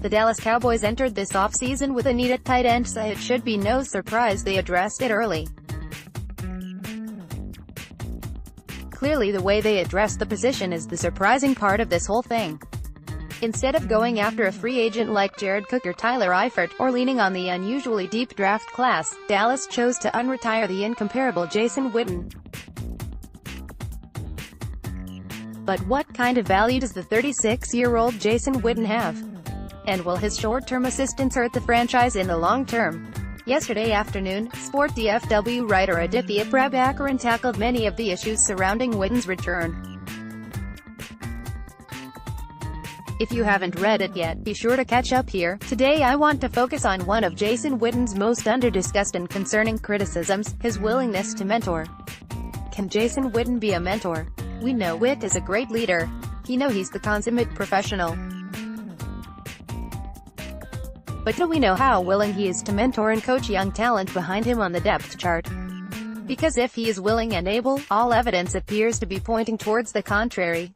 The Dallas Cowboys entered this offseason with a need at tight end, so it should be no surprise they addressed it early. Clearly the way they addressed the position is the surprising part of this whole thing. Instead of going after a free agent like Jared Cook or Tyler Eifert, or leaning on the unusually deep draft class, Dallas chose to unretire the incomparable Jason Witten. But what kind of value does the 36-year-old Jason Witten have? And will his short-term assistance hurt the franchise in the long term? Yesterday afternoon, Sport DFW writer Aditya Prabhakaran tackled many of the issues surrounding Witten's return. If you haven't read it yet, be sure to catch up here. Today I want to focus on one of Jason Witten's most under-discussed and concerning criticisms, his willingness to mentor. Can Jason Witten be a mentor? We know Witt is a great leader. He's the consummate professional. But do we know how willing he is to mentor and coach young talent behind him on the depth chart? Because if he is willing and able, all evidence appears to be pointing towards the contrary.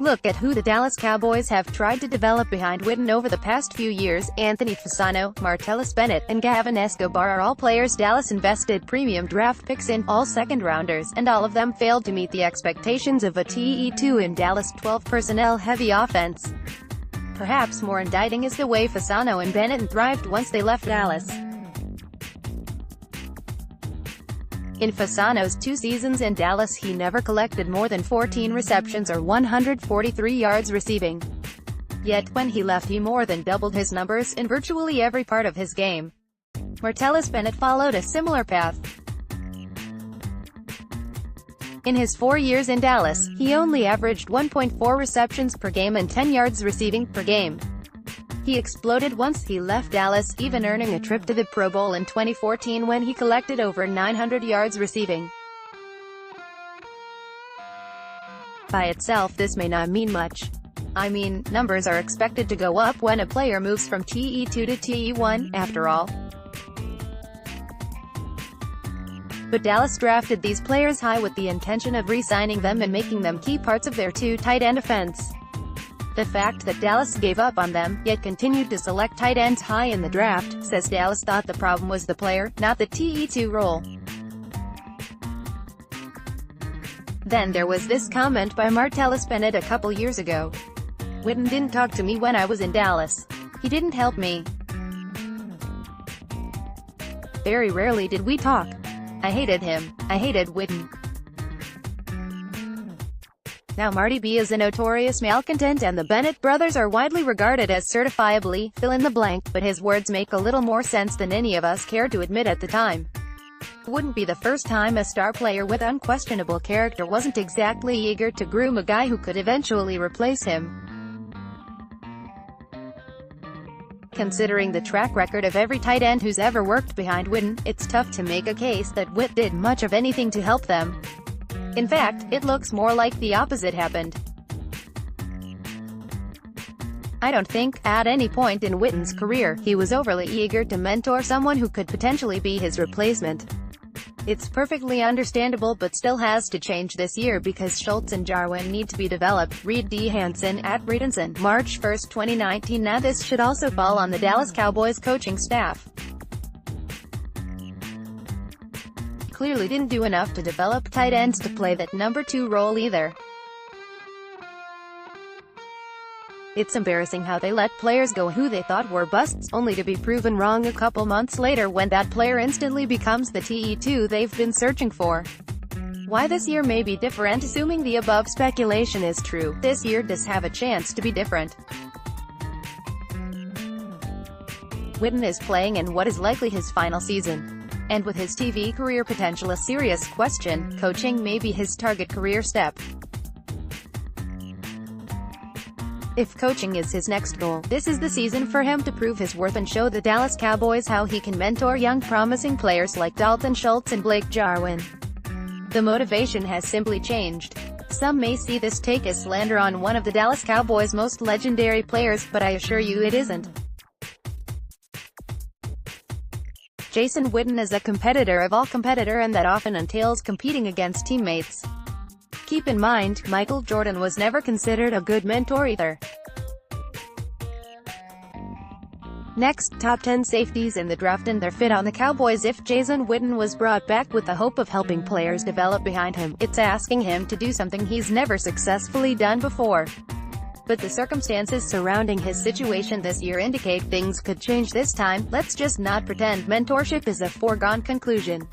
Look at who the Dallas Cowboys have tried to develop behind Witten over the past few years. Anthony Fasano, Martellus Bennett, and Gavin Escobar are all players Dallas invested premium draft picks in, all second-rounders, and all of them failed to meet the expectations of a TE2 in Dallas' 12 personnel-heavy offense. Perhaps more indicting is the way Fasano and Bennett thrived once they left Dallas. In Fasano's 2 seasons in Dallas, he never collected more than 14 receptions or 143 yards receiving. Yet, when he left, he more than doubled his numbers in virtually every part of his game. Martellus Bennett followed a similar path. In his 4 years in Dallas, he only averaged 1.4 receptions per game and 10 yards receiving per game. He exploded once he left Dallas, even earning a trip to the Pro Bowl in 2014 when he collected over 900 yards receiving. By itself, this may not mean much. Numbers are expected to go up when a player moves from TE2 to TE1, after all. But Dallas drafted these players high with the intention of re-signing them and making them key parts of their 2 tight end offense. The fact that Dallas gave up on them, yet continued to select tight ends high in the draft, says Dallas thought the problem was the player, not the TE2 role. Then there was this comment by Martellus Bennett a couple years ago. Witten didn't talk to me when I was in Dallas. He didn't help me. Very rarely did we talk. I hated him. I hated Witten. Now Marty B is a notorious malcontent and the Bennett brothers are widely regarded as certifiably fill-in-the-blank, but his words make a little more sense than any of us cared to admit at the time. It wouldn't be the first time a star player with unquestionable character wasn't exactly eager to groom a guy who could eventually replace him. Considering the track record of every tight end who's ever worked behind Witten, it's tough to make a case that Witt did much of anything to help them. In fact, it looks more like the opposite happened. I don't think, at any point in Witten's career, he was overly eager to mentor someone who could potentially be his replacement. It's perfectly understandable but still has to change this year because Schultz and Jarwin need to be developed. Reed D. Hansen, at Reedinson, March 1, 2019. Now this should also fall on the Dallas Cowboys coaching staff. Clearly didn't do enough to develop tight ends to play that number 2 role either. It's embarrassing how they let players go who they thought were busts, only to be proven wrong a couple months later when that player instantly becomes the TE2 they've been searching for. Why this year may be different? Assuming the above speculation is true, this year does have a chance to be different. Witten is playing in what is likely his final season. And with his TV career potential a serious question, coaching may be his target career step. If coaching is his next goal, this is the season for him to prove his worth and show the Dallas Cowboys how he can mentor young promising players like Dalton Schultz and Blake Jarwin. The motivation has simply changed. Some may see this take as slander on one of the Dallas Cowboys' most legendary players, but I assure you it isn't. Jason Witten is a competitor of all competitor, and that often entails competing against teammates. Keep in mind, Michael Jordan was never considered a good mentor either. Next, top 10 safeties in the draft and their fit on the Cowboys. If Jason Witten was brought back with the hope of helping players develop behind him, it's asking him to do something he's never successfully done before. But the circumstances surrounding his situation this year indicate things could change this time. Let's just not pretend mentorship is a foregone conclusion.